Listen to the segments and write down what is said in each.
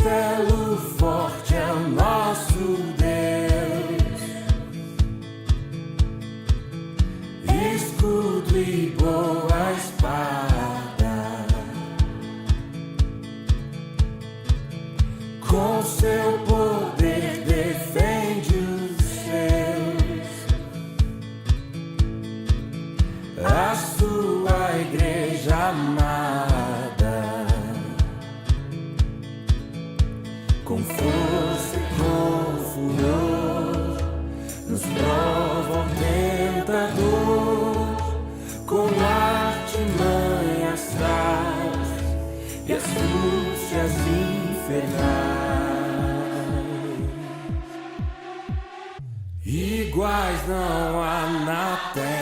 Castelo forte é o nosso Deus, escudo e boa espada, com seu poder defende os seus, a sua igreja amada, com força e com furor, nos prova o tentador, com artimanhas traz e astúcias infernais. Iguais não há na terra.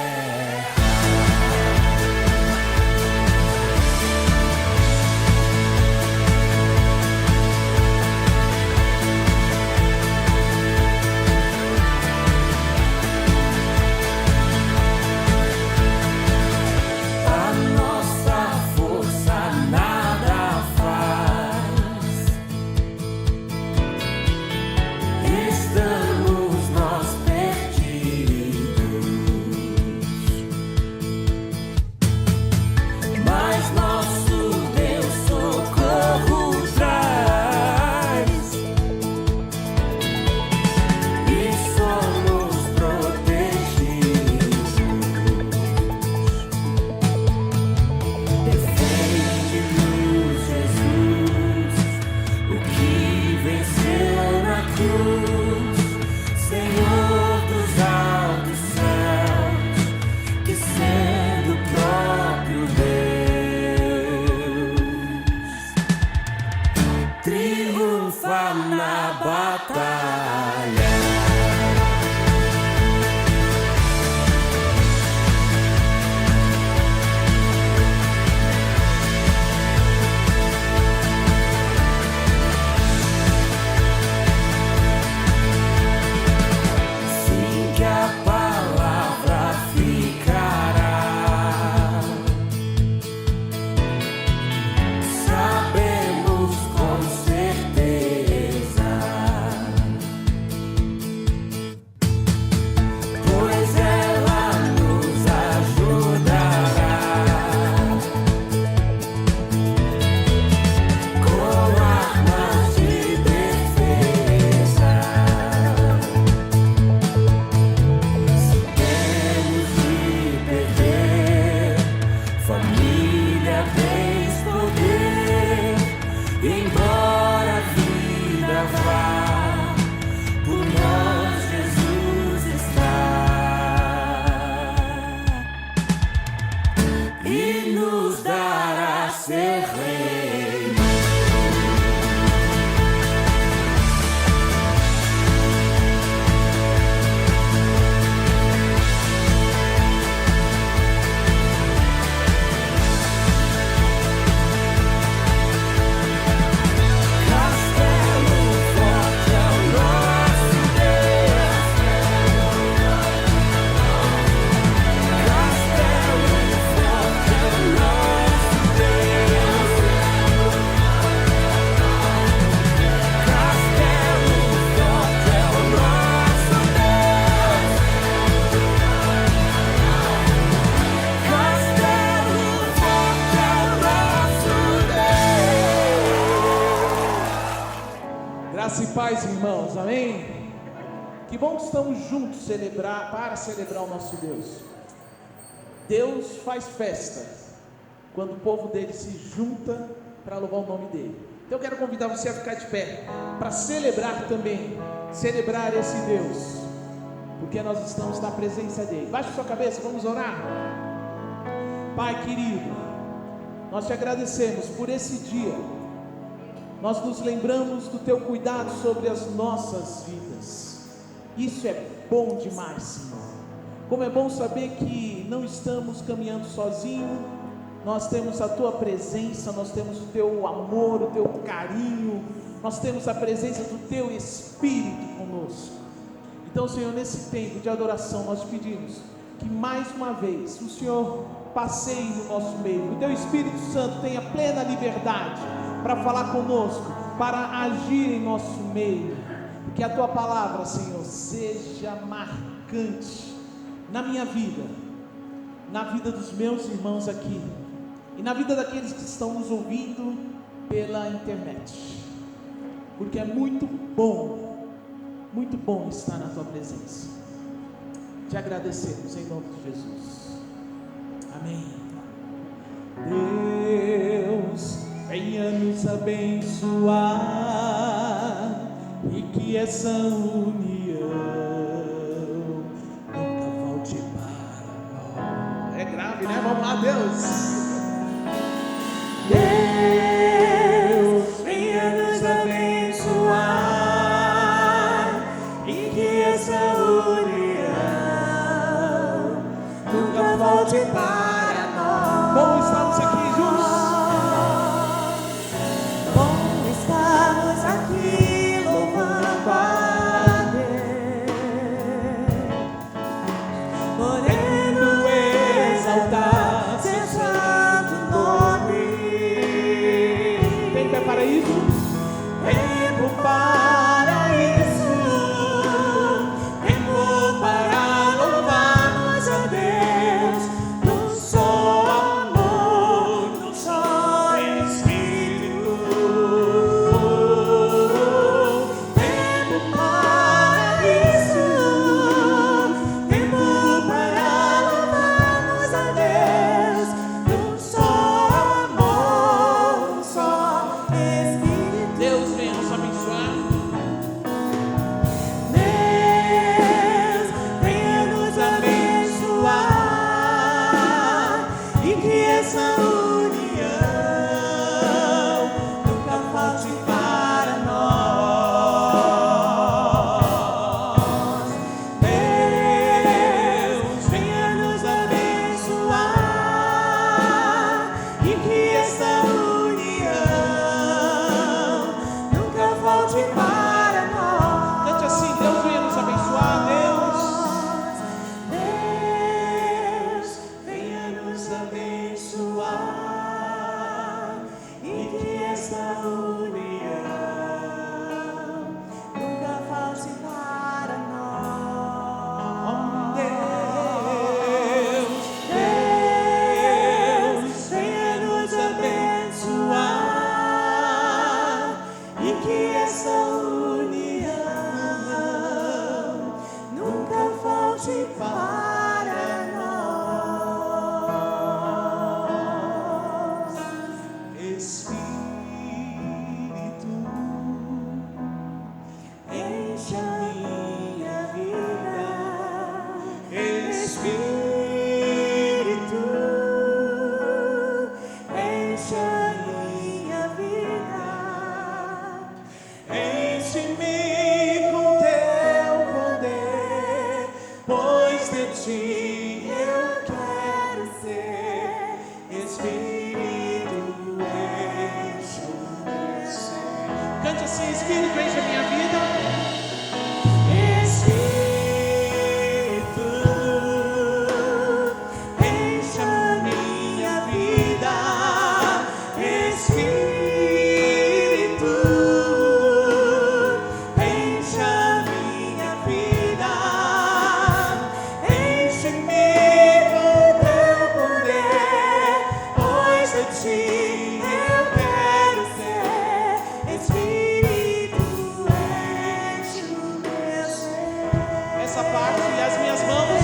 Triunfa na batalha. Sim, que a palavra ficará. Sabemos com certeza, pois ela nos ajudará com armas de defesa. Se temos de perder família, bens, poder, embora a vida vá, por nós Jesus está e nos dará seu reino. Castelo forte é o nosso Deus, castelo forte é o nosso Deus, castelo forte é o nosso Deus, castelo forte é o nosso Deus. Graça e paz, irmãos, amém? Que bom que estamos juntos para celebrar o nosso Deus. Deus faz festa quando o povo dele se junta para louvar o nome dele. Então eu quero convidar você a ficar de pé para celebrar também, celebrar esse Deus, porque nós estamos na presença dele. Baixe sua cabeça, vamos orar. Pai querido, nós te agradecemos por esse dia. Nós nos lembramos do teu cuidado sobre as nossas vidas. Isso é bom demais, Senhor. Como é bom saber que não estamos caminhando sozinhos. Nós temos a tua presença, nós temos o teu amor, o teu carinho, nós temos a presença do teu Espírito conosco. Então, Senhor, nesse tempo de adoração, nós te pedimos que mais uma vez o Senhor passeie no nosso meio, o teu Espírito Santo tenha plena liberdade para falar conosco, para agir em nosso meio. Que a tua palavra, Senhor, seja marcante na minha vida, na vida dos meus irmãos aqui e na vida daqueles que estão nos ouvindo pela internet, porque é muito bom estar na tua presença. Te agradecemos em nome de Jesus. Amém. Deus, venha nos abençoar e que essa união nunca volte para nós. É grave, né? Vamos lá, Deus. Deus, venha nos abençoar e que essa união nunca volte para nós. Bom estarmos aqui juntos. Bom estarmos aqui louvando a Deus, podendo exaltar seu santo nome. Tem pé para isso? Tempo para isso, tempo para louvarmos a Deus, num só amor, num só Espírito. Tempo para isso, tempo para louvarmos a Deus, num só amor, num só Espírito. Deus venha nos abençoar. Deus, venha nos abençoar e que essa união nunca falte para nós. Deus, venha nos abençoar e que essa união nunca falte para nós. Cante assim: Deus venha nos abençoar. Deus, venha nos abençoar e que essa união nunca falte para nós. Deus, venha nos abençoar e que essa união nunca falte para nós. Espírito, Enche a minha vida, Espírito, enche a minha vida, enche-me com teu poder, pois de ti eu quero ser. Espírito, enche o meu ser. Cante assim: Espírito, enche a minha vida. Espírito, enche a minha vida, Espírito, enche a minha vida, enche-me com teu poder, pois de ti eu quero ser. Espírito, enche o meu ser. Essa parte e as minhas mãos.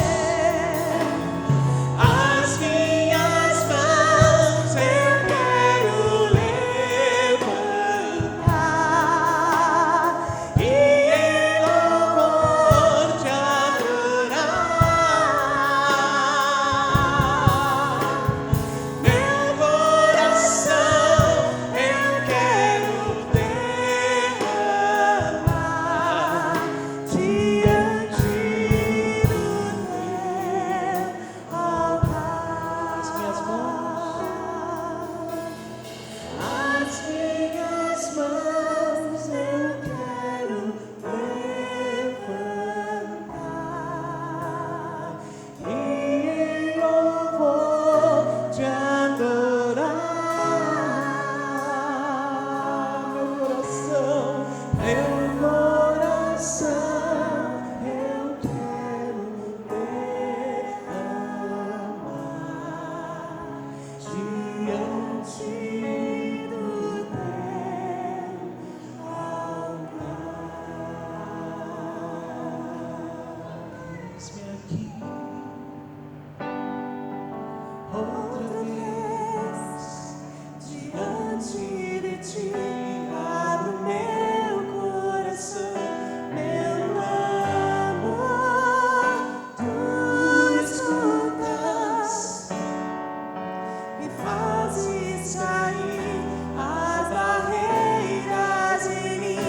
As minhas mãos eu quero levantar e em louvor te adorar. Meu coração fazes cair as barreiras em mim.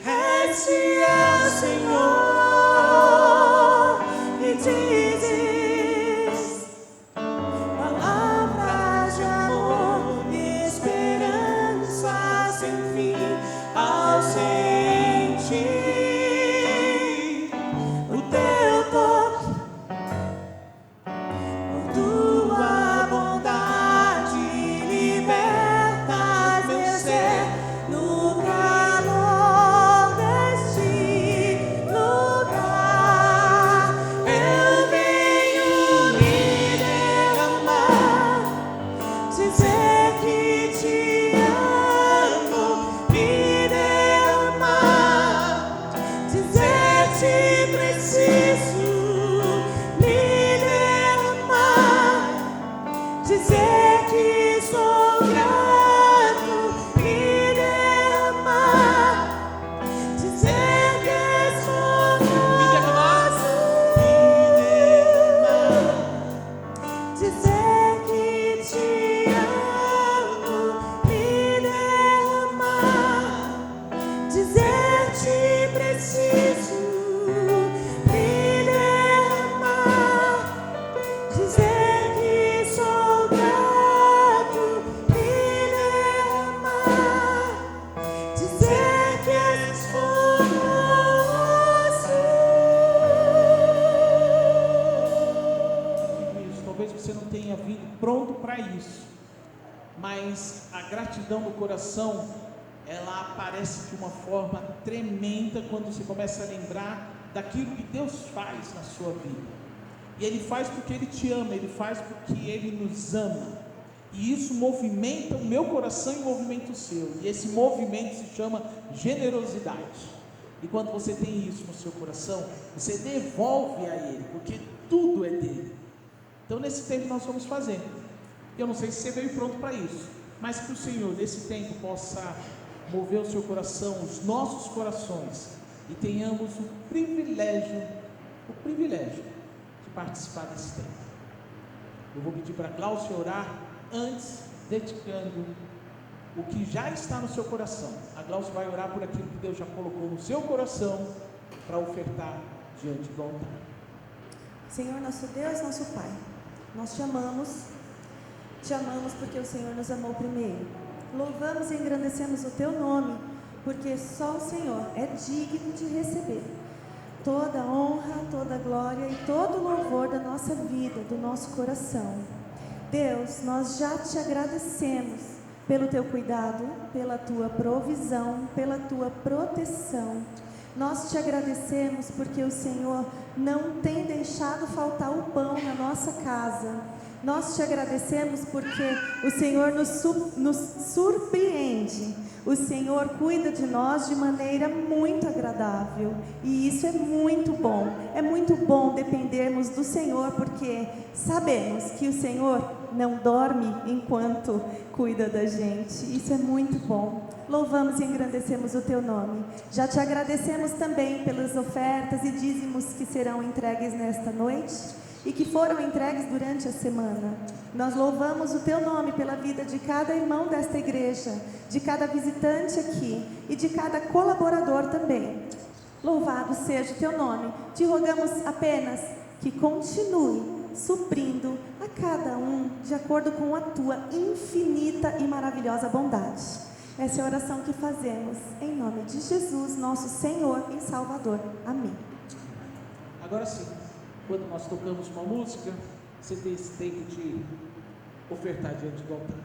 Reste ao Senhor e dizes palavras de amor e esperança sem fim ao sentir o teu toque. Tua bondade liberta meu ser no calor deste lugar. Eu venho me derramar, dizer que te amo, me derramar, dizer que preciso, me derramar, dizer que sou grato, me derramar, dizer que sou grato, dizer que te amo, me derramar, dizer que preciso, me derramar, dizer que sou grato, me derramar, dizer que és Isso, talvez você não tenha vindo pronto para isso, mas a gratidão do coração, ela aparece de uma forma tremenda quando você começa a lembrar daquilo que Deus faz na sua vida. E Ele faz porque Ele te ama, Ele faz porque Ele nos ama. E isso movimenta o meu coração e movimenta o seu. E esse movimento se chama generosidade. E quando você tem isso no seu coração, você devolve a Ele, porque tudo é dele. Então nesse tempo nós vamos fazendo. Eu não sei se você veio pronto para isso, mas que o Senhor nesse tempo possa mover o seu coração, os nossos corações, e tenhamos o privilégio de participar desse tempo. Eu vou pedir para a Cláudia orar antes, dedicando o que já está no seu coração. A Cláudia vai orar por aquilo que Deus já colocou no seu coração para ofertar diante do altar. Senhor, nosso Deus, nosso Pai, nós te amamos porque o Senhor nos amou primeiro. Louvamos e engrandecemos o teu nome, porque só o Senhor é digno de receber toda a honra, toda a glória e todo o louvor da nossa vida, do nosso coração. Deus, nós já te agradecemos pelo teu cuidado, pela tua provisão, pela tua proteção. Nós te agradecemos porque o Senhor não tem deixado faltar o pão na nossa casa. Nós te agradecemos porque o Senhor nos surpreende. O Senhor cuida de nós de maneira muito agradável. E isso é muito bom. É muito bom dependermos do Senhor, porque sabemos que o Senhor não dorme enquanto cuida da gente. Isso é muito bom. Louvamos e engrandecemos o teu nome. Já te agradecemos também pelas ofertas e dízimos que serão entregues nesta noite e que foram entregues durante a semana. Nós louvamos o teu nome pela vida de cada irmão desta igreja, de cada visitante aqui e de cada colaborador também. Louvado seja o teu nome. Te rogamos apenas que continue suprindo a cada um de acordo com a tua infinita e maravilhosa bondade. Essa é a oração que fazemos em nome de Jesus, nosso Senhor e Salvador. Amém. Agora sim, quando nós tocamos uma música, você tem esse tempo de ofertar diante do altar.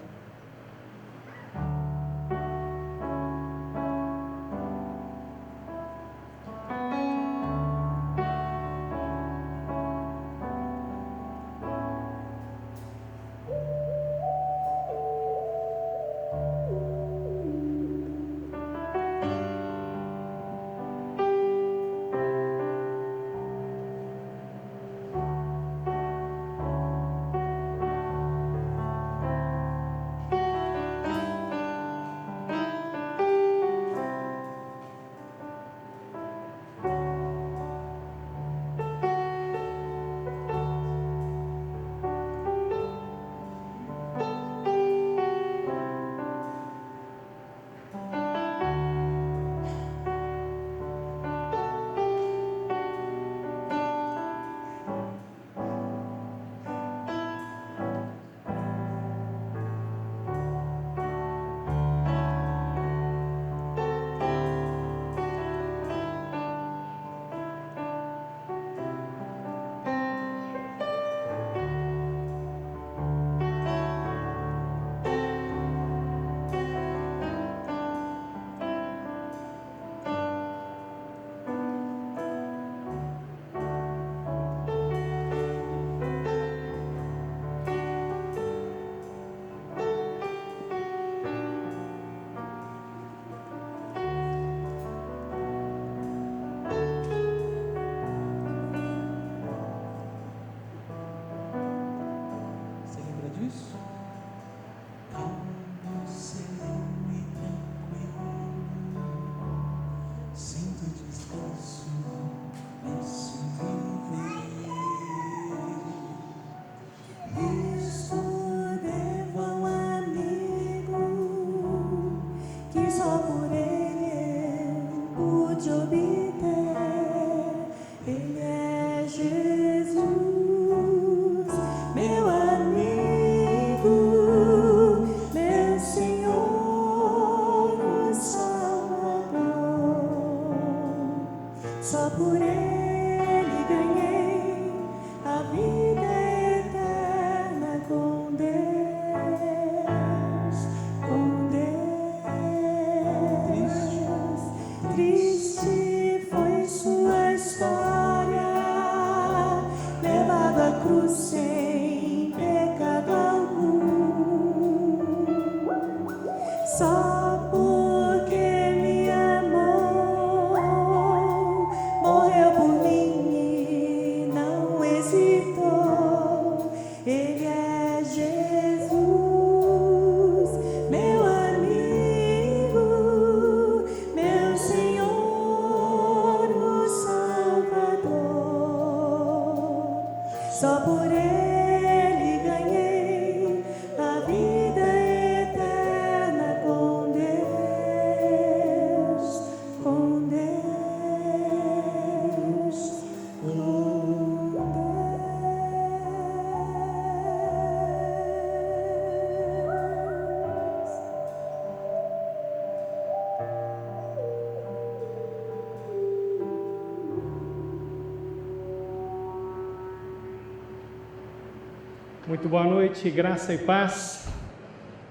Muito boa noite, graça e paz.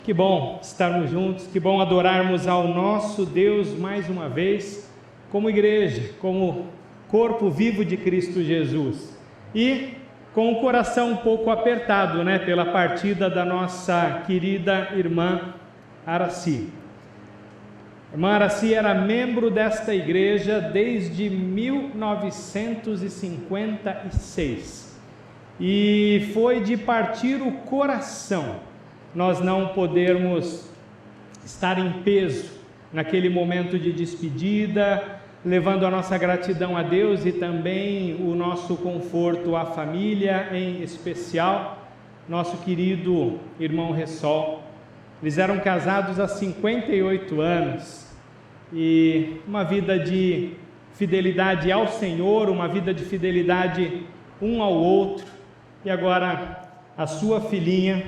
Que bom estarmos juntos, que bom adorarmos ao nosso Deus mais uma vez, como igreja, como corpo vivo de Cristo Jesus. E com o coração um pouco apertado, pela partida da nossa querida irmã Araci. A irmã Araci era membro desta igreja desde 1956. E foi de partir o coração nós não podermos estar em peso naquele momento de despedida, levando a nossa gratidão a Deus e também o nosso conforto à família, em especial nosso querido irmão Ressol. Eles eram casados há 58 anos e uma vida de fidelidade ao Senhor, uma vida de fidelidade um ao outro. E agora a sua filhinha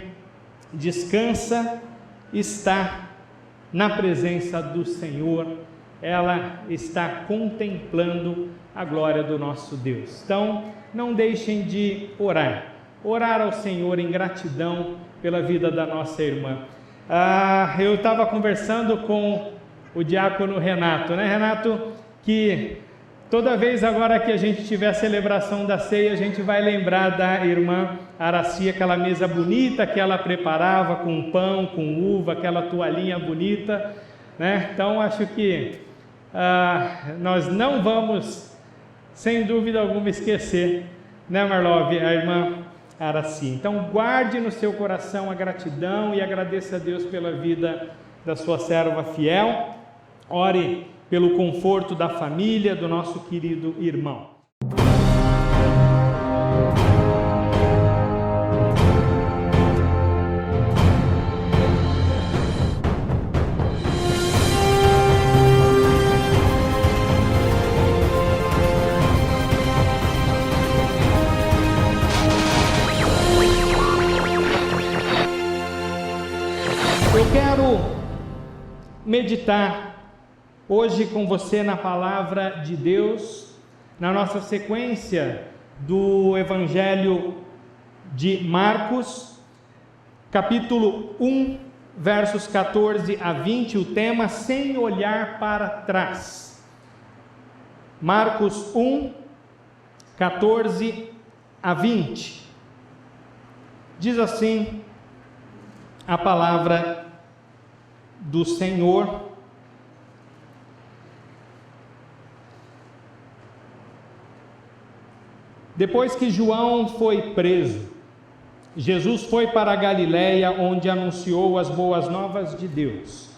descansa, está na presença do Senhor, ela está contemplando a glória do nosso Deus. Então, não deixem de orar ao Senhor em gratidão pela vida da nossa irmã. Eu estava conversando com o diácono Renato, Renato, que toda vez agora que a gente tiver a celebração da ceia, a gente vai lembrar da irmã Araci, aquela mesa bonita que ela preparava com pão, com uva, aquela toalhinha bonita, Então, acho que nós não vamos, sem dúvida alguma, esquecer, Marlove, a irmã Araci. Então, guarde no seu coração a gratidão e agradeça a Deus pela vida da sua serva fiel. Ore pelo conforto da família, do nosso querido irmão. Eu quero meditar hoje com você na palavra de Deus, na nossa sequência do Evangelho de Marcos, capítulo 1, versos 14 a 20, o tema sem olhar para trás. Marcos 1, 14 a 20. Diz assim a palavra do Senhor: depois que João foi preso, Jesus foi para a Galiléia, onde anunciou as boas novas de Deus.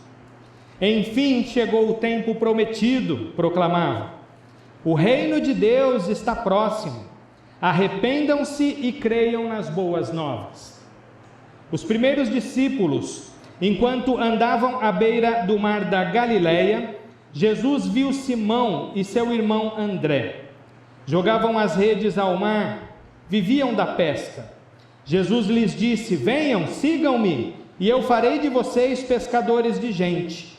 Enfim chegou o tempo prometido, proclamava: o reino de Deus está próximo, arrependam-se e creiam nas boas novas. Os primeiros discípulos, enquanto andavam à beira do mar da Galiléia, Jesus viu Simão e seu irmão André. Jogavam as redes ao mar, viviam da pesca. Jesus lhes disse: venham, sigam-me, e eu farei de vocês pescadores de gente.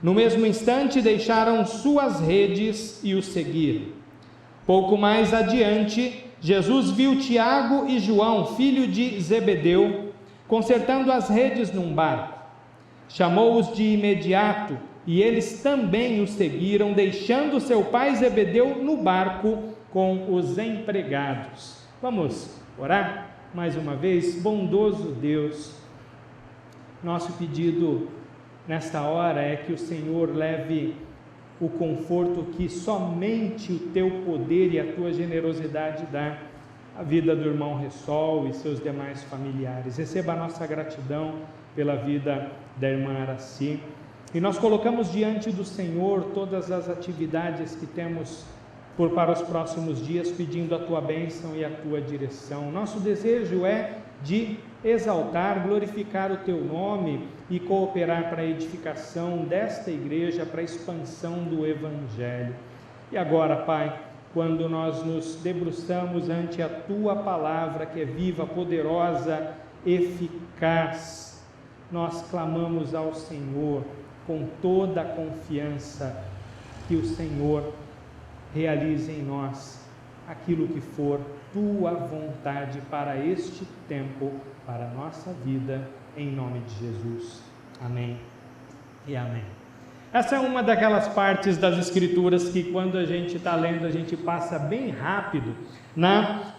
No mesmo instante deixaram suas redes e o seguiram. Pouco mais adiante, Jesus viu Tiago e João, filho de Zebedeu, consertando as redes num barco. Chamou-os de imediato, e eles também o seguiram, deixando seu pai Zebedeu no barco com os empregados. Vamos orar mais uma vez. Bondoso Deus, nosso pedido nesta hora é que o Senhor leve o conforto que somente o teu poder e a tua generosidade dá à vida do irmão Ressol e seus demais familiares. Receba a nossa gratidão pela vida da irmã Araci. E nós colocamos diante do Senhor todas as atividades que temos para os próximos dias, pedindo a tua bênção e a tua direção. Nosso desejo é de exaltar, glorificar o teu nome e cooperar para a edificação desta igreja, para a expansão do Evangelho. E agora, Pai, quando nós nos debruçamos ante a tua palavra, que é viva, poderosa, eficaz, nós clamamos ao Senhor com toda a confiança que o Senhor realize em nós aquilo que for tua vontade para este tempo, para a nossa vida, em nome de Jesus. Amém e amém. Essa é uma daquelas partes das Escrituras que, quando a gente está lendo, a gente passa bem rápido na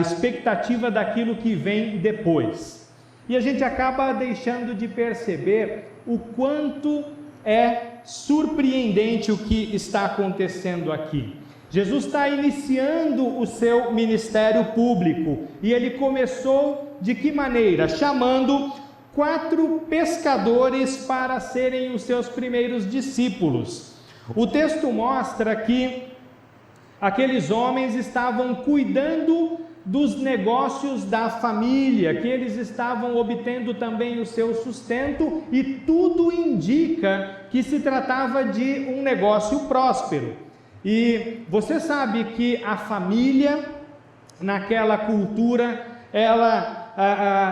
expectativa daquilo que vem depois. E a gente acaba deixando de perceber o quanto é surpreendente o que está acontecendo aqui. Jesus está iniciando o seu ministério público e ele começou de que maneira? Chamando 4 pescadores para serem os seus primeiros discípulos. O texto mostra que aqueles homens estavam cuidando dos negócios da família, que eles estavam obtendo também o seu sustento, e tudo indica que se tratava de um negócio próspero. E você sabe que a família, naquela cultura, ela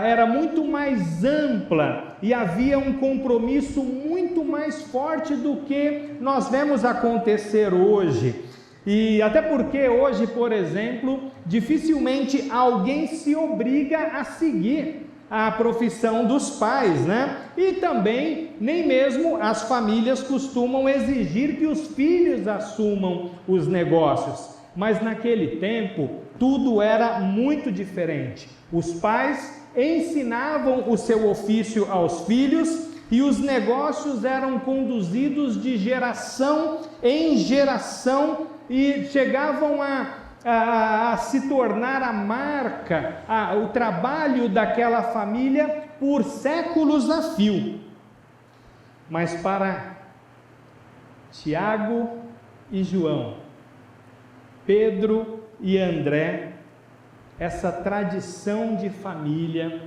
era muito mais ampla e havia um compromisso muito mais forte do que nós vemos acontecer hoje. E até porque hoje, por exemplo, dificilmente alguém se obriga a seguir a profissão dos pais, né? E também nem mesmo as famílias costumam exigir que os filhos assumam os negócios. Mas naquele tempo tudo era muito diferente. Os pais ensinavam o seu ofício aos filhos e os negócios eram conduzidos de geração em geração e chegavam a se tornar a marca, o trabalho daquela família por séculos a fio. Mas para Tiago e João, Pedro e André, essa tradição de família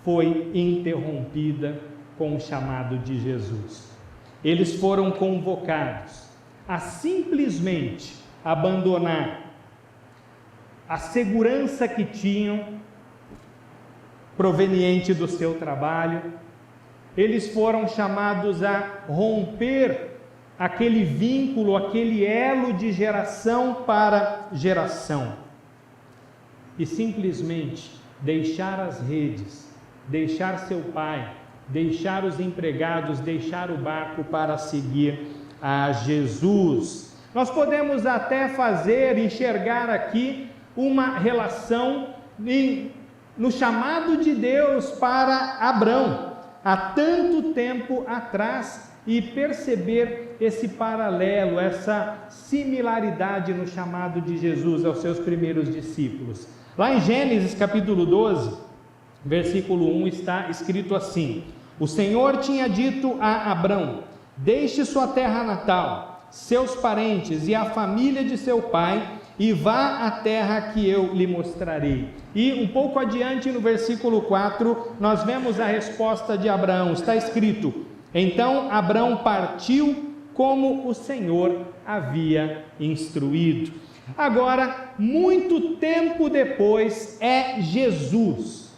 foi interrompida com o chamado de Jesus. Eles foram convocados a simplesmente abandonar a segurança que tinham proveniente do seu trabalho. Eles foram chamados a romper aquele vínculo, aquele elo de geração para geração e simplesmente deixar as redes, deixar seu pai, deixar os empregados, deixar o barco para seguir a Jesus. Nós podemos até enxergar aqui uma relação no chamado de Deus para Abrão, há tanto tempo atrás, e perceber esse paralelo, essa similaridade no chamado de Jesus aos seus primeiros discípulos. Lá em Gênesis capítulo 12, versículo 1 está escrito assim: o Senhor tinha dito a Abrão: deixe sua terra natal, seus parentes e a família de seu pai, e vá à terra que eu lhe mostrarei. E um pouco adiante no versículo 4, nós vemos a resposta de Abraão. Está escrito: então Abrão partiu como o Senhor havia instruído. Agora, muito tempo depois, é Jesus,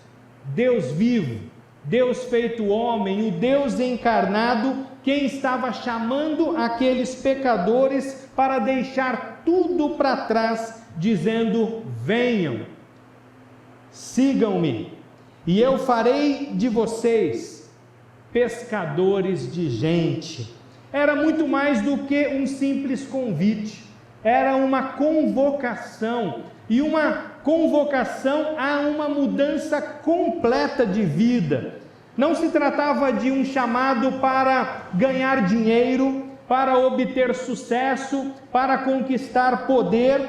Deus vivo, Deus feito homem, o Deus encarnado, quem estava chamando aqueles pecadores para deixar tudo para trás, dizendo: venham, sigam-me, e eu farei de vocês pescadores de gente. Era muito mais do que um simples convite, era uma convocação, e uma convocação a uma mudança completa de vida. Não se tratava de um chamado para ganhar dinheiro, para obter sucesso, para conquistar poder,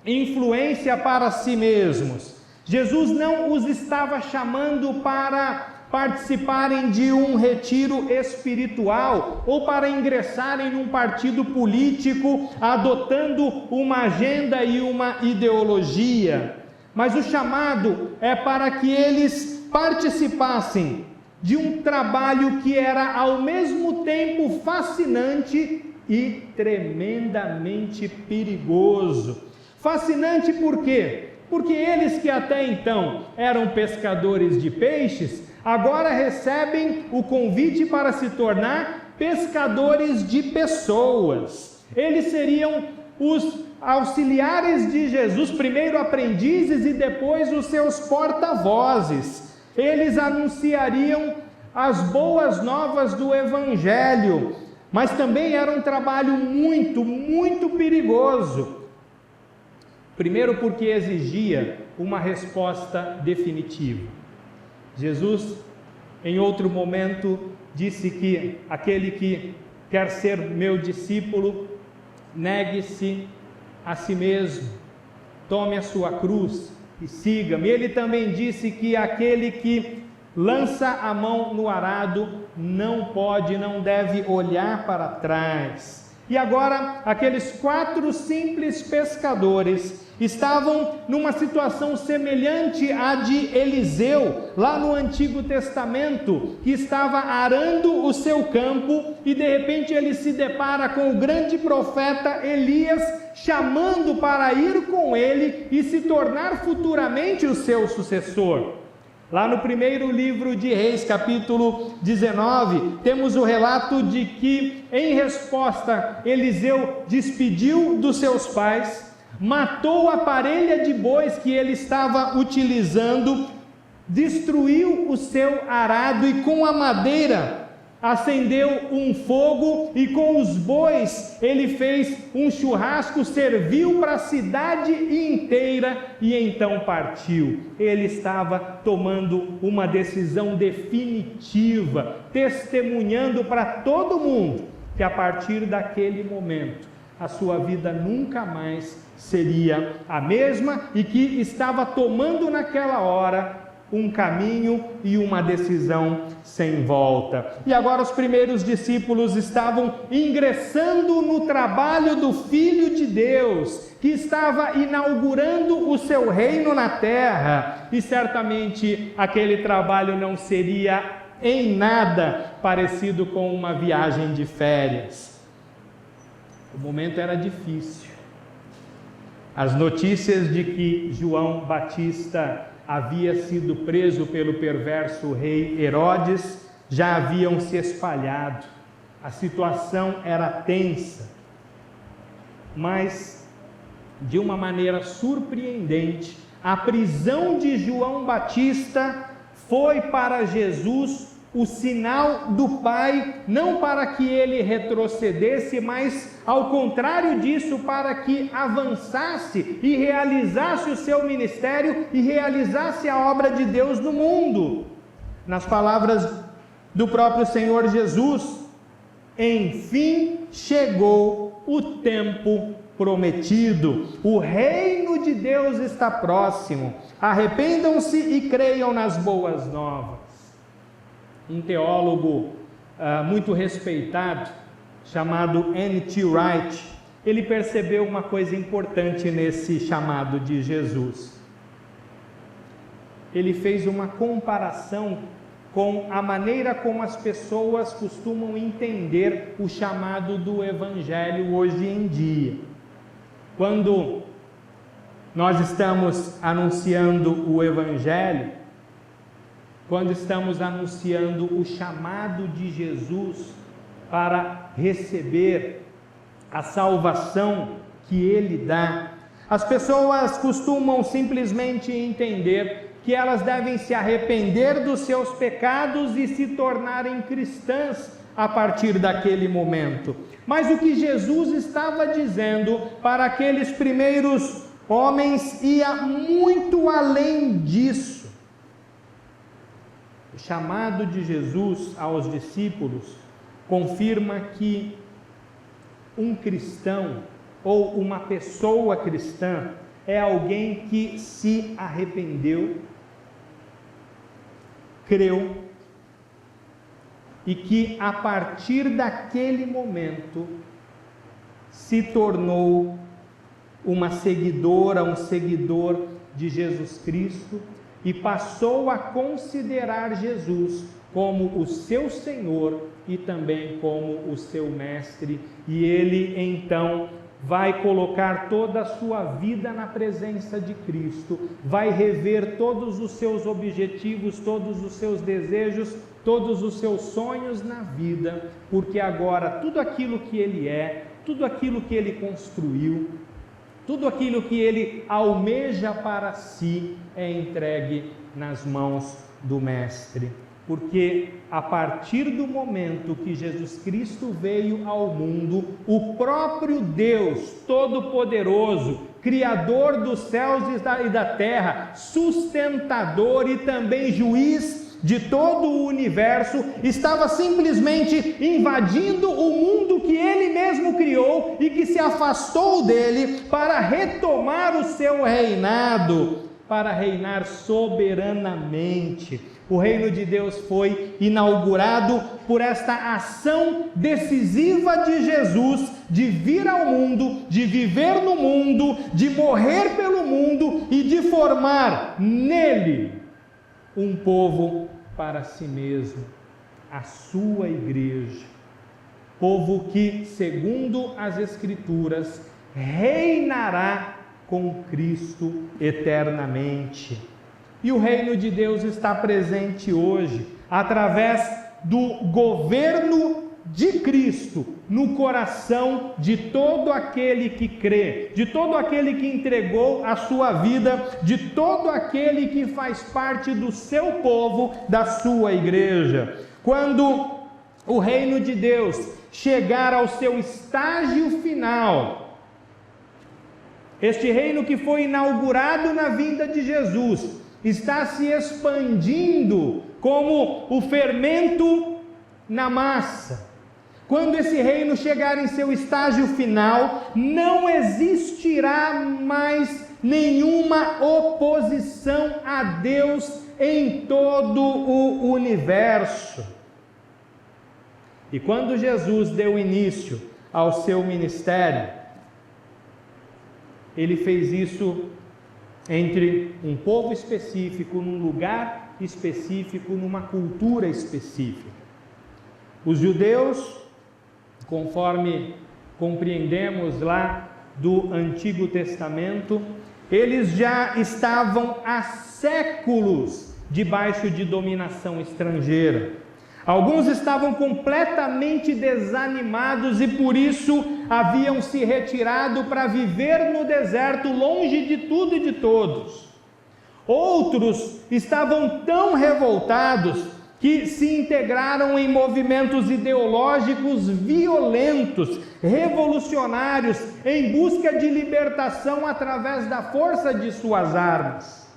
influência para si mesmos. Jesus não os estava chamando para participarem de um retiro espiritual ou para ingressarem num partido político adotando uma agenda e uma ideologia, mas o chamado é para que eles participassem de um trabalho que era ao mesmo tempo fascinante e tremendamente perigoso. Fascinante por quê? Porque eles que até então eram pescadores de peixes, agora recebem o convite para se tornar pescadores de pessoas. Eles seriam os auxiliares de Jesus, primeiro aprendizes e depois os seus porta-vozes. Eles anunciariam as boas novas do Evangelho, mas também era um trabalho muito perigoso. Primeiro porque exigia uma resposta definitiva. Jesus, em outro momento, disse que aquele que quer ser meu discípulo, negue-se a si mesmo, tome a sua cruz e siga-me. Ele também disse que aquele que lança a mão no arado não deve olhar para trás. E agora, aqueles 4 simples pescadores estavam numa situação semelhante à de Eliseu, lá no Antigo Testamento, que estava arando o seu campo e de repente ele se depara com o grande profeta Elias, chamando para ir com ele e se tornar futuramente o seu sucessor. Lá no primeiro livro de Reis, capítulo 19, temos o relato de que, em resposta, Eliseu despediu dos seus pais, matou a parelha de bois que ele estava utilizando, destruiu o seu arado e com a madeira acendeu um fogo e com os bois ele fez um churrasco, serviu para a cidade inteira e então partiu. Ele estava tomando uma decisão definitiva, testemunhando para todo mundo que a partir daquele momento a sua vida nunca mais seria a mesma e que estava tomando naquela hora um caminho e uma decisão sem volta. E agora os primeiros discípulos estavam ingressando no trabalho do Filho de Deus, que estava inaugurando o seu reino na terra, e certamente aquele trabalho não seria em nada parecido com uma viagem de férias. O momento era difícil. As notícias de que João Batista havia sido preso pelo perverso rei Herodes já haviam se espalhado. A situação era tensa, mas de uma maneira surpreendente, a prisão de João Batista foi para Jesus o sinal do Pai, não para que ele retrocedesse, mas ao contrário disso, para que avançasse e realizasse o seu ministério e realizasse a obra de Deus no mundo. Nas palavras do próprio Senhor Jesus, enfim chegou o tempo prometido, o reino de Deus está próximo, arrependam-se e creiam nas boas novas. Um teólogo muito respeitado, chamado N.T. Wright, ele percebeu uma coisa importante nesse chamado de Jesus. Ele fez uma comparação com a maneira como as pessoas costumam entender o chamado do Evangelho hoje em dia. Quando nós estamos anunciando o Evangelho, quando estamos anunciando o chamado de Jesus para receber a salvação que Ele dá, as pessoas costumam simplesmente entender que elas devem se arrepender dos seus pecados e se tornarem cristãs a partir daquele momento. Mas o que Jesus estava dizendo para aqueles primeiros homens ia muito além disso. O chamado de Jesus aos discípulos confirma que um cristão ou uma pessoa cristã é alguém que se arrependeu, creu e que a partir daquele momento se tornou uma seguidora, um seguidor de Jesus Cristo e passou a considerar Jesus como o seu Senhor e também como o seu Mestre, e ele então vai colocar toda a sua vida na presença de Cristo, vai rever todos os seus objetivos, todos os seus desejos, todos os seus sonhos na vida, porque agora tudo aquilo que ele é tudo aquilo que ele construiu, tudo aquilo que ele almeja para si é entregue nas mãos do Mestre. Porque a partir do momento que Jesus Cristo veio ao mundo, o próprio Deus Todo-Poderoso, Criador dos céus e da terra, sustentador e também juiz de todo o universo, estava simplesmente invadindo o mundo que ele mesmo criou e que se afastou dele para retomar o seu reinado, para reinar soberanamente. O reino de Deus foi inaugurado por esta ação decisiva de Jesus, de vir ao mundo, de viver no mundo, de morrer pelo mundo e de formar nele um povo para si mesmo, a sua igreja. Povo que, segundo as Escrituras, reinará com Cristo eternamente. E o reino de Deus está presente hoje, através do governo de Cristo, no coração de todo aquele que crê, de todo aquele que entregou a sua vida, de todo aquele que faz parte do seu povo, da sua igreja. Quando o reino de Deus chegar ao seu estágio final, este reino que foi inaugurado na vinda de Jesus, está se expandindo como o fermento na massa. Quando esse reino chegar em seu estágio final, não existirá mais nenhuma oposição a Deus em todo o universo. E quando Jesus deu início ao seu ministério, ele fez isso entre um povo específico, num lugar específico, numa cultura específica. Os judeus, conforme compreendemos lá do Antigo Testamento, eles já estavam há séculos debaixo de dominação estrangeira. Alguns estavam completamente desanimados e por isso haviam se retirado para viver no deserto, longe de tudo e de todos. Outros estavam tão revoltados que se integraram em movimentos ideológicos violentos, revolucionários, em busca de libertação através da força de suas armas.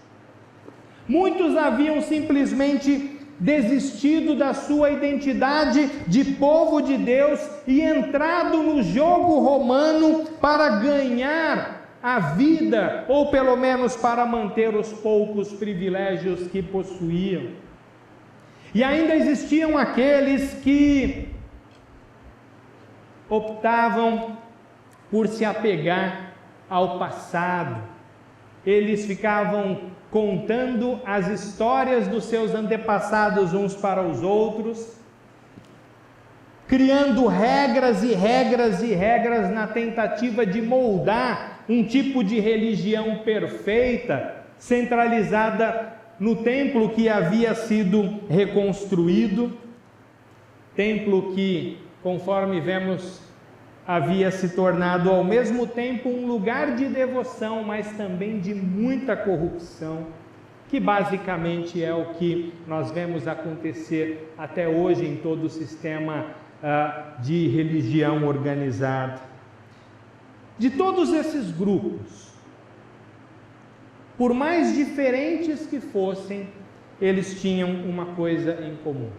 Muitos haviam simplesmente desistido da sua identidade de povo de Deus e entrado no jogo romano para ganhar a vida, ou pelo menos para manter os poucos privilégios que possuíam. E ainda existiam aqueles que optavam por se apegar ao passado. Eles ficavam contando as histórias dos seus antepassados uns para os outros, criando regras e regras e regras na tentativa de moldar um tipo de religião perfeita, centralizada no templo que havia sido reconstruído, templo que, conforme vemos, havia se tornado ao mesmo tempo um lugar de devoção, mas também de muita corrupção, que basicamente é o que nós vemos acontecer até hoje em todo o sistema de religião organizada. De todos esses grupos, por mais diferentes que fossem, eles tinham uma coisa em comum: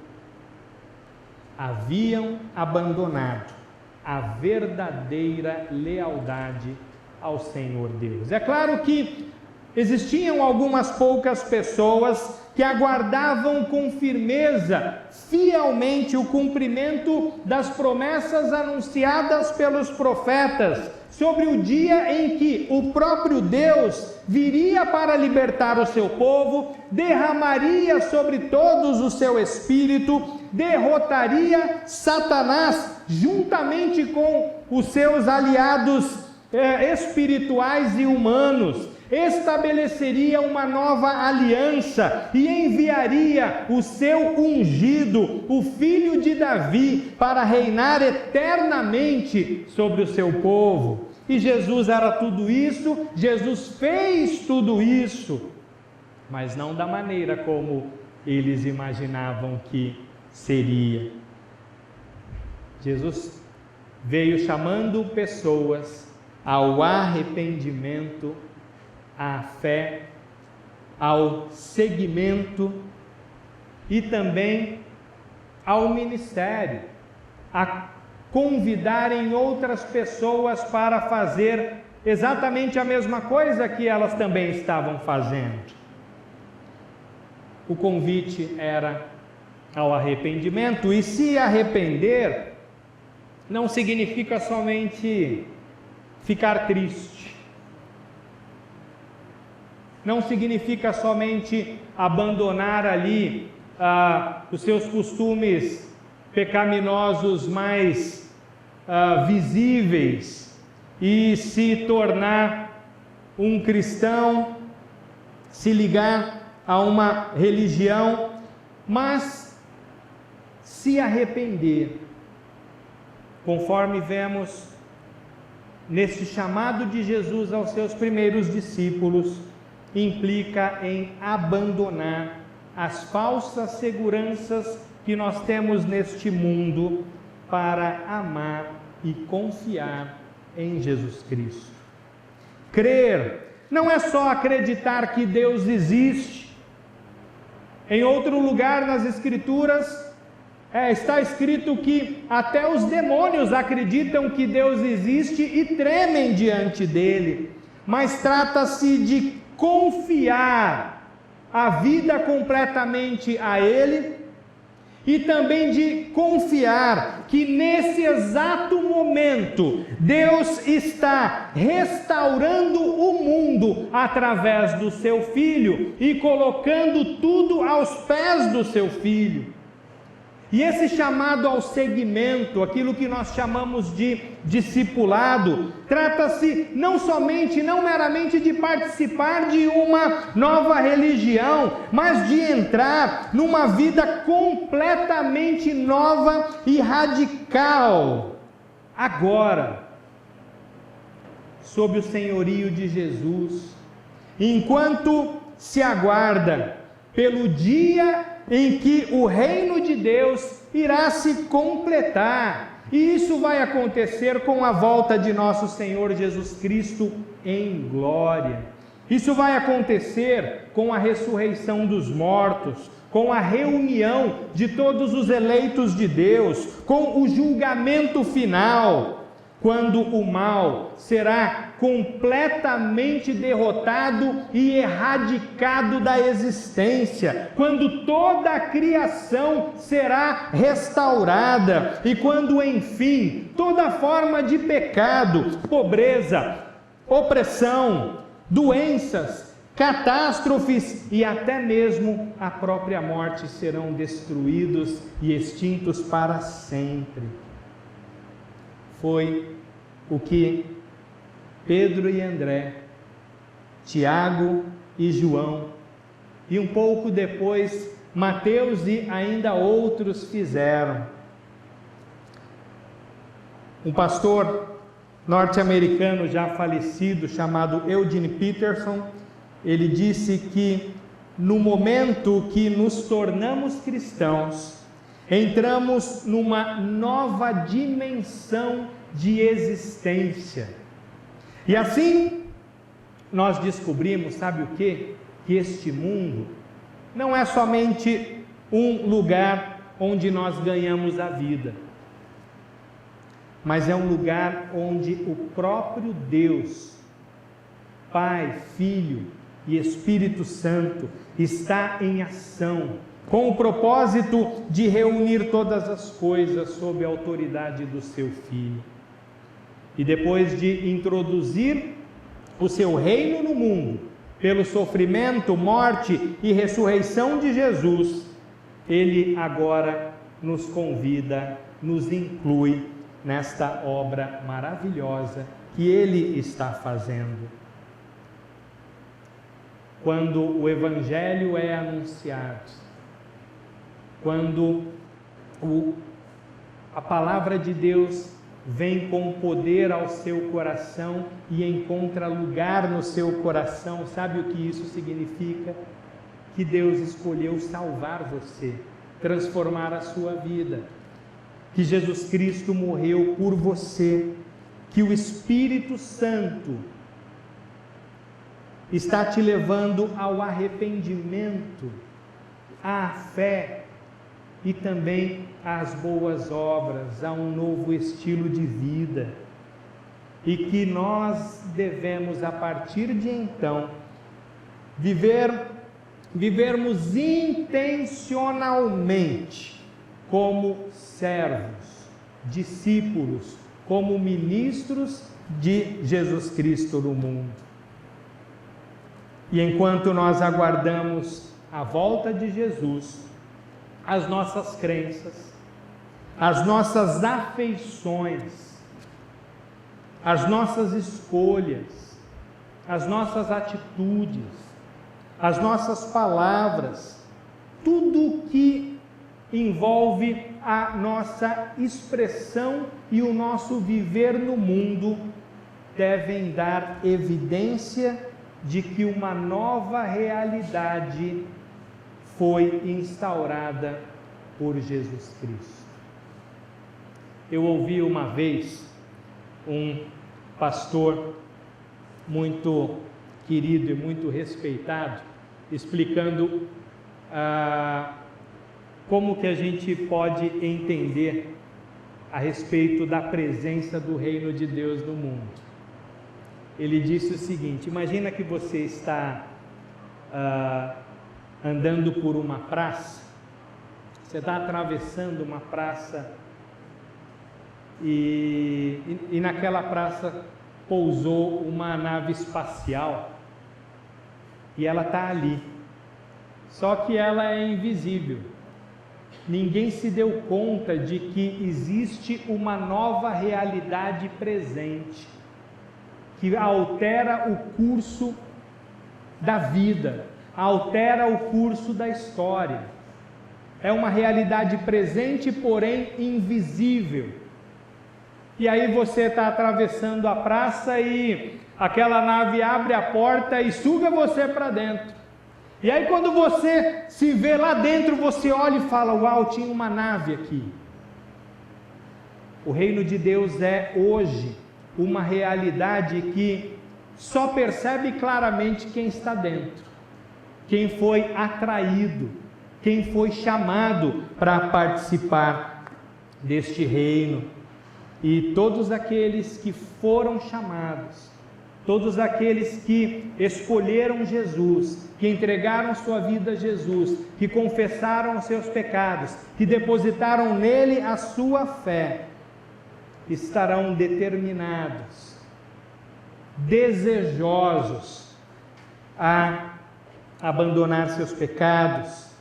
haviam abandonado a verdadeira lealdade ao Senhor Deus. É claro que existiam algumas poucas pessoas que aguardavam com firmeza, fielmente, o cumprimento das promessas anunciadas pelos profetas sobre o dia em que o próprio Deus viria para libertar o seu povo, derramaria sobre todos o seu espírito, derrotaria Satanás juntamente com os seus aliados espirituais e humanos, estabeleceria uma nova aliança e enviaria o seu ungido, o filho de Davi, para reinar eternamente sobre o seu povo. E Jesus era tudo isso, Jesus fez tudo isso, mas não da maneira como eles imaginavam que seria. Jesus veio chamando pessoas ao arrependimento, à fé, ao seguimento e também ao ministério, a convidarem outras pessoas para fazer exatamente a mesma coisa que elas também estavam fazendo. O convite era ao arrependimento, e se arrepender não significa somente ficar triste, não significa somente abandonar ali os seus costumes pecaminosos mais visíveis e se tornar um cristão, se ligar a uma religião, mas se arrepender, conforme vemos nesse chamado de Jesus aos seus primeiros discípulos, implica em abandonar as falsas seguranças que nós temos neste mundo para amar e confiar em Jesus Cristo. Crer não é só acreditar que Deus existe. Em outro lugar nas Escrituras está escrito que até os demônios acreditam que Deus existe e tremem diante dele. Mas trata-se de confiar a vida completamente a Ele e também de confiar que nesse exato momento Deus está restaurando o mundo através do seu Filho e colocando tudo aos pés do seu Filho. E esse chamado ao seguimento, aquilo que nós chamamos de discipulado, trata-se não meramente de participar de uma nova religião, mas de entrar numa vida completamente nova e radical, agora, sob o senhorio de Jesus, enquanto se aguarda pelo dia em que o reino de Deus irá se completar. E isso vai acontecer com a volta de nosso Senhor Jesus Cristo em glória. Isso vai acontecer com a ressurreição dos mortos, com a reunião de todos os eleitos de Deus, com o julgamento final, quando o mal será completamente derrotado e erradicado da existência, quando toda a criação será restaurada e quando, enfim, toda forma de pecado, pobreza, opressão, doenças, catástrofes e até mesmo a própria morte serão destruídos e extintos para sempre. Foi o que Pedro e André, Tiago e João, e um pouco depois Mateus e ainda outros fizeram. Um pastor norte-americano já falecido, chamado Eugene Peterson, ele disse que no momento que nos tornamos cristãos, entramos numa nova dimensão de existência. E assim, nós descobrimos, sabe o quê? Que este mundo não é somente um lugar onde nós ganhamos a vida, mas é um lugar onde o próprio Deus, Pai, Filho e Espírito Santo está em ação, com o propósito de reunir todas as coisas sob a autoridade do seu Filho. E depois de introduzir o seu reino no mundo, pelo sofrimento, morte e ressurreição de Jesus, Ele agora nos convida, nos inclui nesta obra maravilhosa que Ele está fazendo. quando o Evangelho é anunciado, quando a palavra de Deus vem com poder ao seu coração e encontra lugar no seu coração, sabe o que isso significa? Que Deus escolheu salvar você, transformar a sua vida, que Jesus Cristo morreu por você, que o Espírito Santo está te levando ao arrependimento, à fé e também às boas obras, a um novo estilo de vida, e que nós devemos, a partir de então, vivermos intencionalmente como servos, discípulos, como ministros de Jesus Cristo no mundo. E enquanto nós aguardamos a volta de Jesus, as nossas crenças, as nossas afeições, as nossas escolhas, as nossas atitudes, as nossas palavras, tudo que envolve a nossa expressão e o nosso viver no mundo devem dar evidência de que uma nova realidade foi instaurada por Jesus Cristo. Eu ouvi uma vez um pastor muito querido e muito respeitado explicando como que a gente pode entender a respeito da presença do reino de Deus no mundo. Ele disse o seguinte: imagina que você está andando por uma praça, você está atravessando uma praça e naquela praça pousou uma nave espacial e ela está ali, só que ela é invisível. Ninguém se deu conta de que existe uma nova realidade presente, que altera o curso da vida, altera o curso da história. É uma realidade presente, porém invisível. E aí você está atravessando a praça e aquela nave abre a porta e suga você para dentro. E aí quando você se vê lá dentro, você olha e fala: uau, tinha uma nave aqui. O reino de Deus é hoje uma realidade que só percebe claramente quem está dentro, quem foi atraído, quem foi chamado para participar deste reino. E todos aqueles que foram chamados, todos aqueles que escolheram Jesus, que entregaram sua vida a Jesus, que confessaram os seus pecados, que depositaram nele a sua fé, estarão determinados, desejosos a abandonar seus pecados,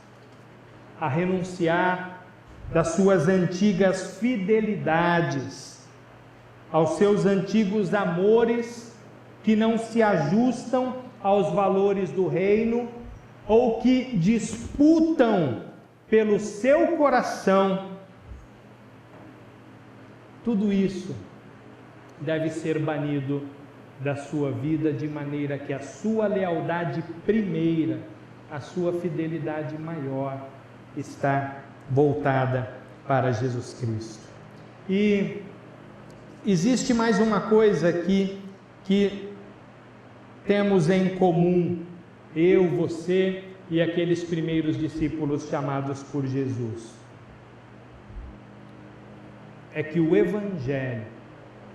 a renunciar das suas antigas fidelidades, aos seus antigos amores que não se ajustam aos valores do reino ou que disputam pelo seu coração. Tudo isso deve ser banido da sua vida, de maneira que a sua lealdade primeira, a sua fidelidade maior está voltada para Jesus Cristo. E existe mais uma coisa aqui que temos em comum, eu, você e aqueles primeiros discípulos chamados por Jesus. É que o Evangelho,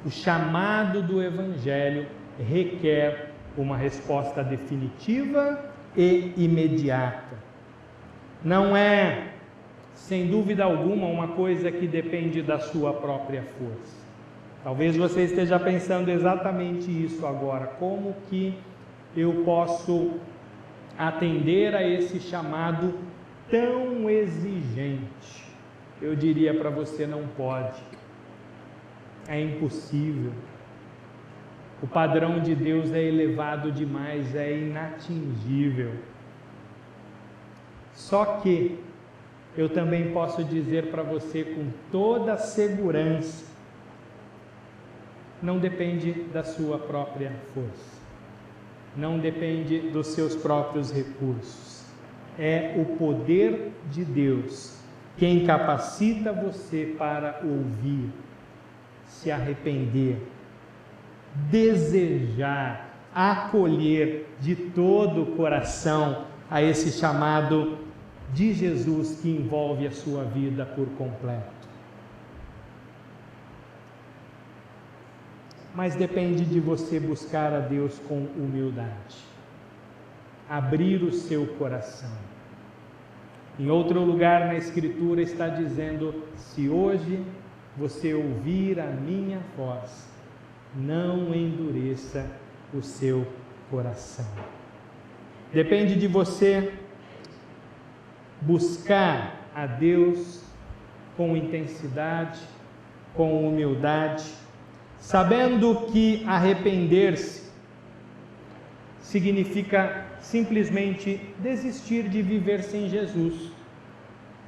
o chamado do Evangelho, requer uma resposta definitiva e imediata. Não é, sem dúvida alguma, uma coisa que depende da sua própria força. Talvez você esteja pensando exatamente isso agora. Como que eu posso atender a esse chamado tão exigente? Eu diria para você: não pode. É impossível. O padrão de Deus é elevado demais, é inatingível. Só que eu também posso dizer para você com toda segurança, não depende da sua própria força, não depende dos seus próprios recursos. É o poder de Deus quem capacita você para ouvir, se arrepender, desejar, acolher de todo o coração a esse chamado de Jesus que envolve a sua vida por completo. Mas depende de você buscar a Deus com humildade, abrir o seu coração. Em outro lugar na Escritura está dizendo: se hoje você ouvir a minha voz, não endureça o seu coração. Depende de você buscar a Deus com intensidade, com humildade, sabendo que arrepender-se significa simplesmente desistir de viver sem Jesus.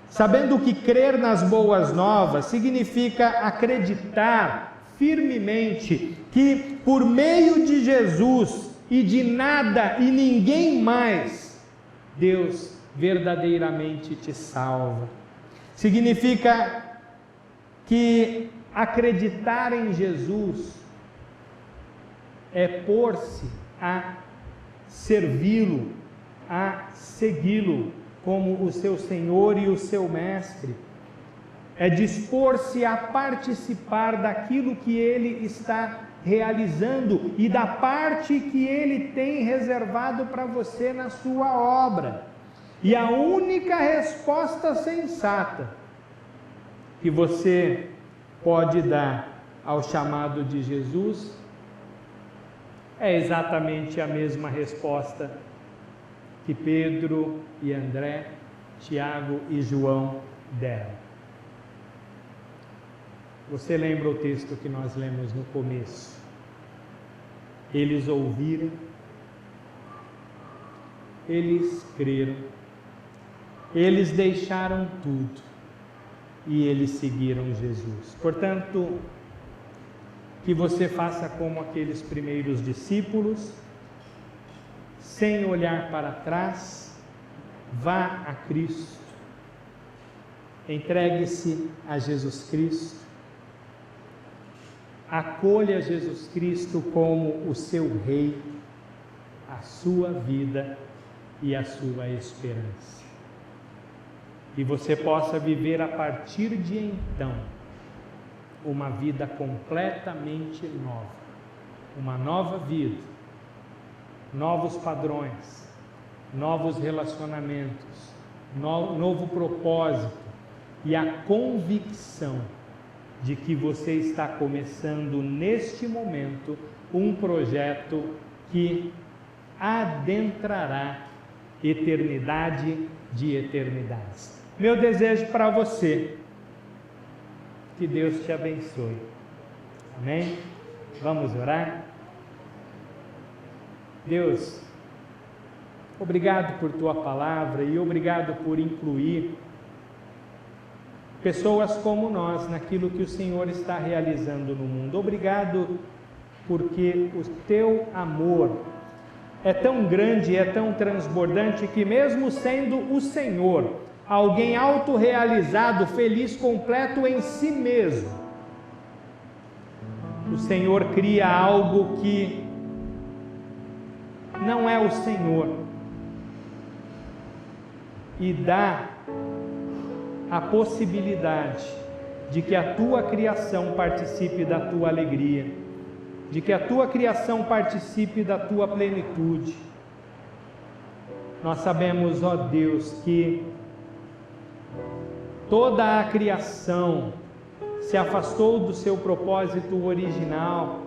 Sabendo que crer nas boas novas significa acreditar firmemente que por meio de Jesus e de nada e ninguém mais, Deus verdadeiramente te salva. Significa que acreditar em Jesus é pôr-se a servi-lo, a segui-lo como o seu Senhor e o seu Mestre. É dispor-se a participar daquilo que Ele está realizando e da parte que Ele tem reservado para você na sua obra. E a única resposta sensata que você pode dar ao chamado de Jesus é exatamente a mesma resposta que Pedro e André, Tiago e João deram. Você lembra o texto que nós lemos no começo? Eles ouviram, eles creram, eles deixaram tudo e eles seguiram Jesus. Portanto, que você faça como aqueles primeiros discípulos, sem olhar para trás, vá a Cristo, entregue-se a Jesus Cristo, acolha Jesus Cristo como o seu Rei, a sua vida e a sua esperança. E você possa viver a partir de então uma vida completamente nova, uma nova vida, novos padrões, novos relacionamentos, novo propósito e a convicção de que você está começando neste momento um projeto que adentrará eternidade de eternidades. Meu desejo para você, que Deus te abençoe. Amém? Vamos orar? Deus, obrigado por tua palavra e obrigado por incluir pessoas como nós naquilo que o Senhor está realizando no mundo. Obrigado porque o teu amor é tão grande, é tão transbordante que mesmo sendo o Senhor alguém autorrealizado, feliz, completo em si mesmo, o Senhor cria algo que não é o Senhor e dá a possibilidade de que a tua criação participe da tua alegria, de que a tua criação participe da tua plenitude. Nós sabemos, ó Deus, que toda a criação se afastou do seu propósito original,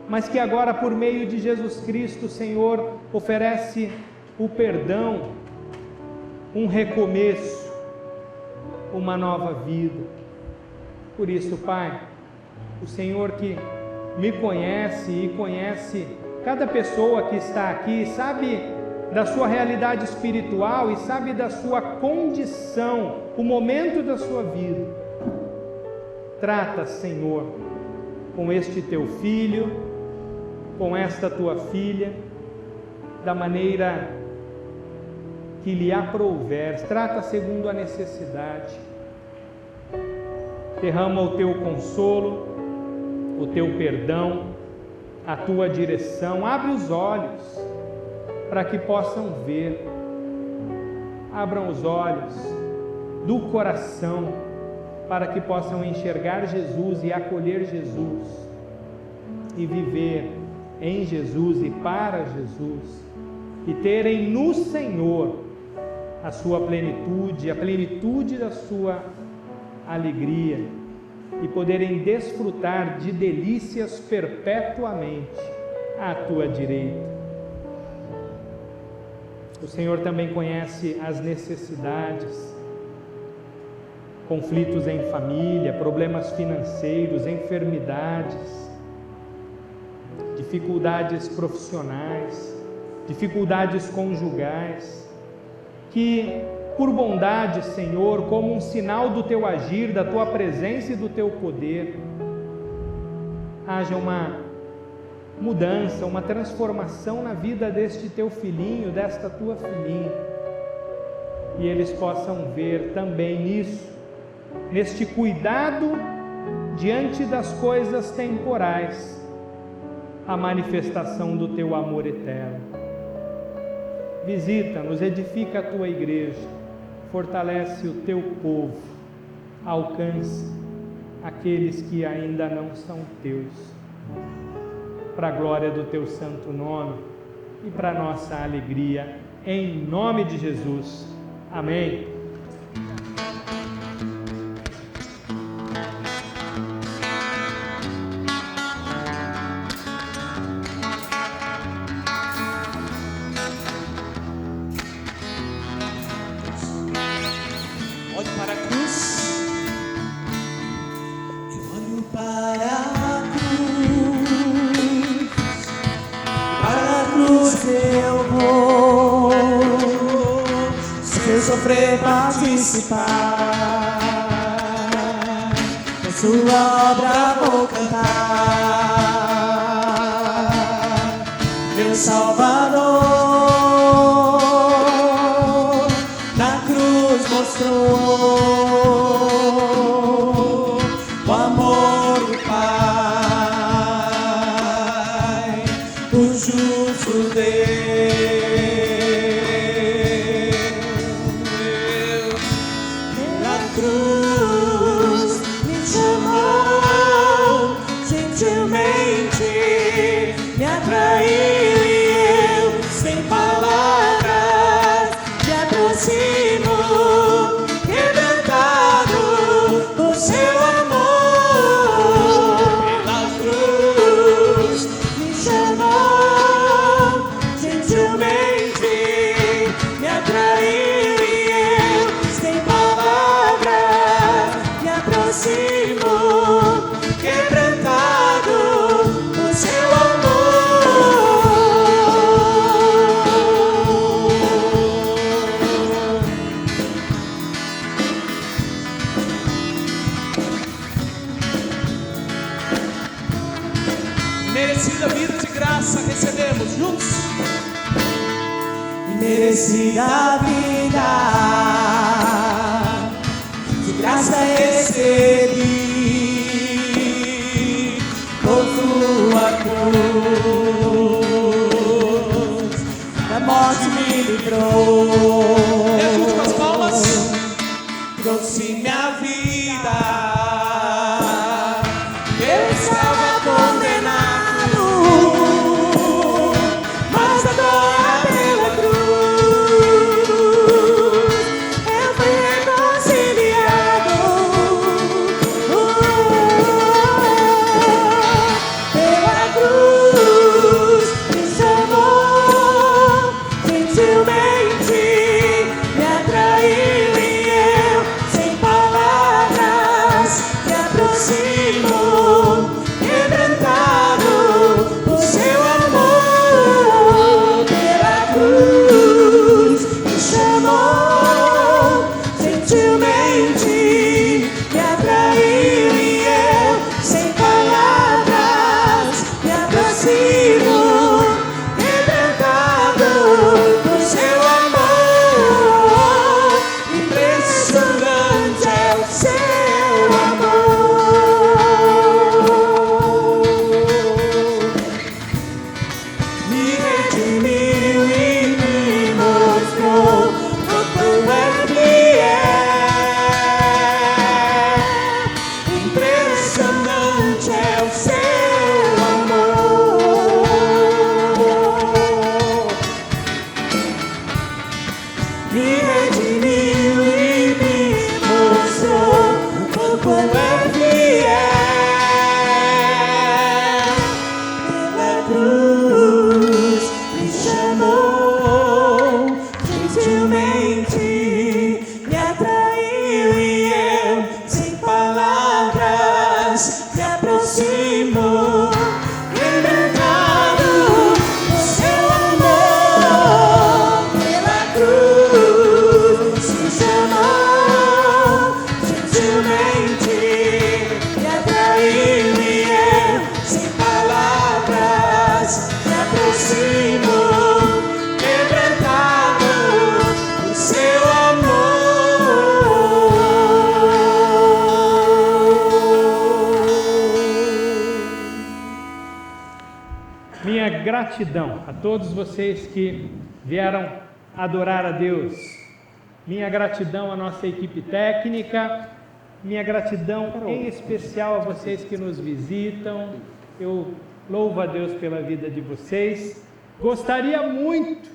mas que agora, por meio de Jesus Cristo, o Senhor oferece o perdão, um recomeço, uma nova vida. Por isso, Pai, o Senhor que me conhece e conhece cada pessoa que está aqui, sabe da sua realidade espiritual e sabe da sua condição, o momento da sua vida. Trata, Senhor, com este teu filho, com esta tua filha, da maneira que lhe aprouver. Trata segundo a necessidade. Derrama o teu consolo, o teu perdão, a tua direção. Abre os olhos para que possam ver. Abram os olhos do coração para que possam enxergar Jesus e acolher Jesus e viver em Jesus e para Jesus e terem no Senhor a sua plenitude, a plenitude da sua alegria e poderem desfrutar de delícias perpetuamente à tua direita. O Senhor também conhece as necessidades, conflitos em família, problemas financeiros, enfermidades, dificuldades profissionais, dificuldades conjugais, que por bondade, Senhor, como um sinal do teu agir, da tua presença e do teu poder, haja uma mudança, uma transformação na vida deste teu filhinho, desta tua filhinha, e eles possam ver também nisso, neste cuidado diante das coisas temporais, a manifestação do teu amor eterno. Visita-nos, edifica a tua igreja, fortalece o teu povo, alcance aqueles que ainda não são teus, para a glória do teu santo nome e para a nossa alegria, em nome de Jesus. Amém. Olhe para a cruz. Eu olho para a cruz. Para a cruz eu vou. Se eu sofrer, participar. Da sua obra vou cantar. Meu Salvador. Mostrou o amor do Pai, o justo Deus. Na cruz me chamou gentilmente, me atraiu e eu, sem palavras, me aproximo. Merecida vida de graça recebemos juntos. Merecida vida de graça recebi por tua cruz, da morte me livrou. Eu junto com as palmas trouxe minha vida. Eu estava condenado, mas agora pela cruz eu fui reconciliado. Pela cruz me chamou gentilmente. gratidão a todos vocês que vieram adorar a Deus, minha gratidão à nossa equipe técnica, minha gratidão em especial a vocês que nos visitam. Eu louvo a Deus pela vida de vocês. Gostaria muito,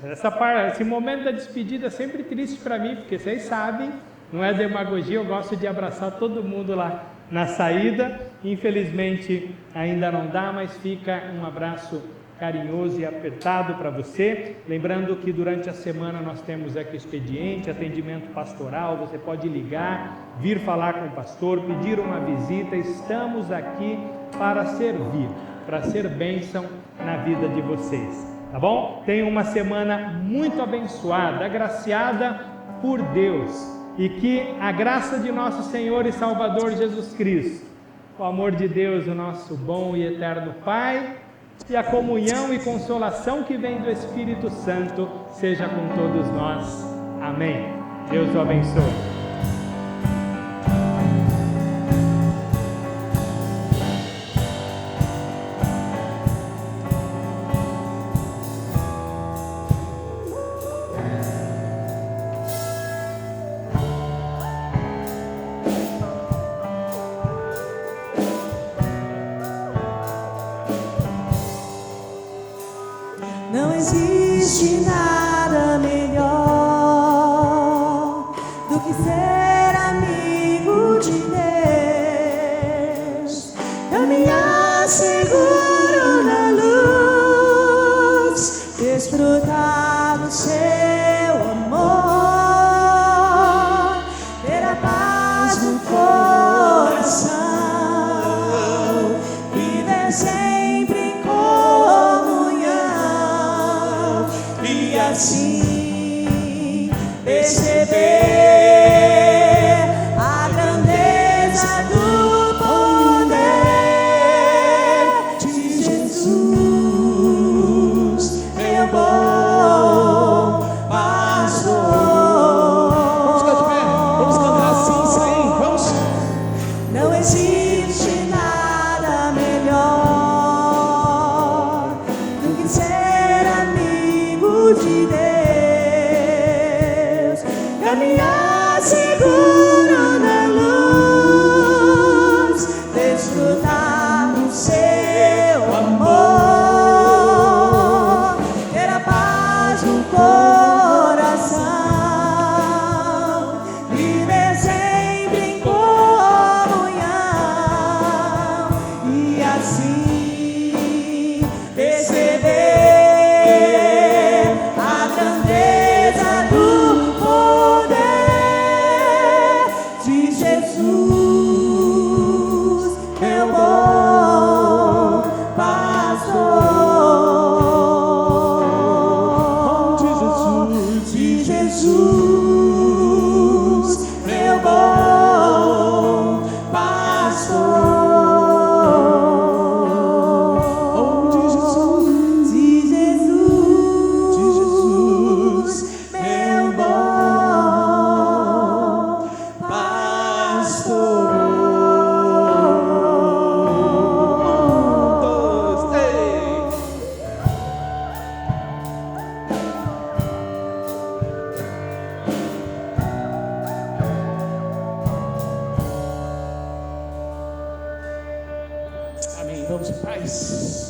esse momento da despedida é sempre triste para mim, porque vocês sabem, não é demagogia, eu gosto de abraçar todo mundo lá na saída. Infelizmente ainda não dá, mas fica um abraço carinhoso e apertado para você. Lembrando que durante a semana nós temos aqui expediente, atendimento pastoral, você pode ligar, vir falar com o pastor, pedir uma visita. Estamos aqui para servir, para ser bênção na vida de vocês, tá bom? Tenham uma semana muito abençoada, agraciada por Deus, e que a graça de nosso Senhor e Salvador Jesus Cristo, o amor de Deus, o nosso bom e eterno Pai, e a comunhão e consolação que vem do Espírito Santo seja com todos nós. Amém. Deus o abençoe. Não existe nada melhor do que ser amigo de Deus, caminhar seguro na luz, desfrutar do seu amor, ter a paz no coração, viver sempre em comunhão e assim perceber a grandeza do poder de Jesus, meu bom pastor. Vamos ficar de pé, vamos cantar assim, sair, vamos. Não existe nada melhor do que ser amigo de Deus, caminhar seguro na luz, desfrutar do seu amor, ter a paz no coração, viver sempre em comunhão e assim perceber a grandeza do poder de Jesus, meu bom pastor. De Jesus, meu bom pastor. De Jesus, meu bom pastor. Amém. Vamos em paz.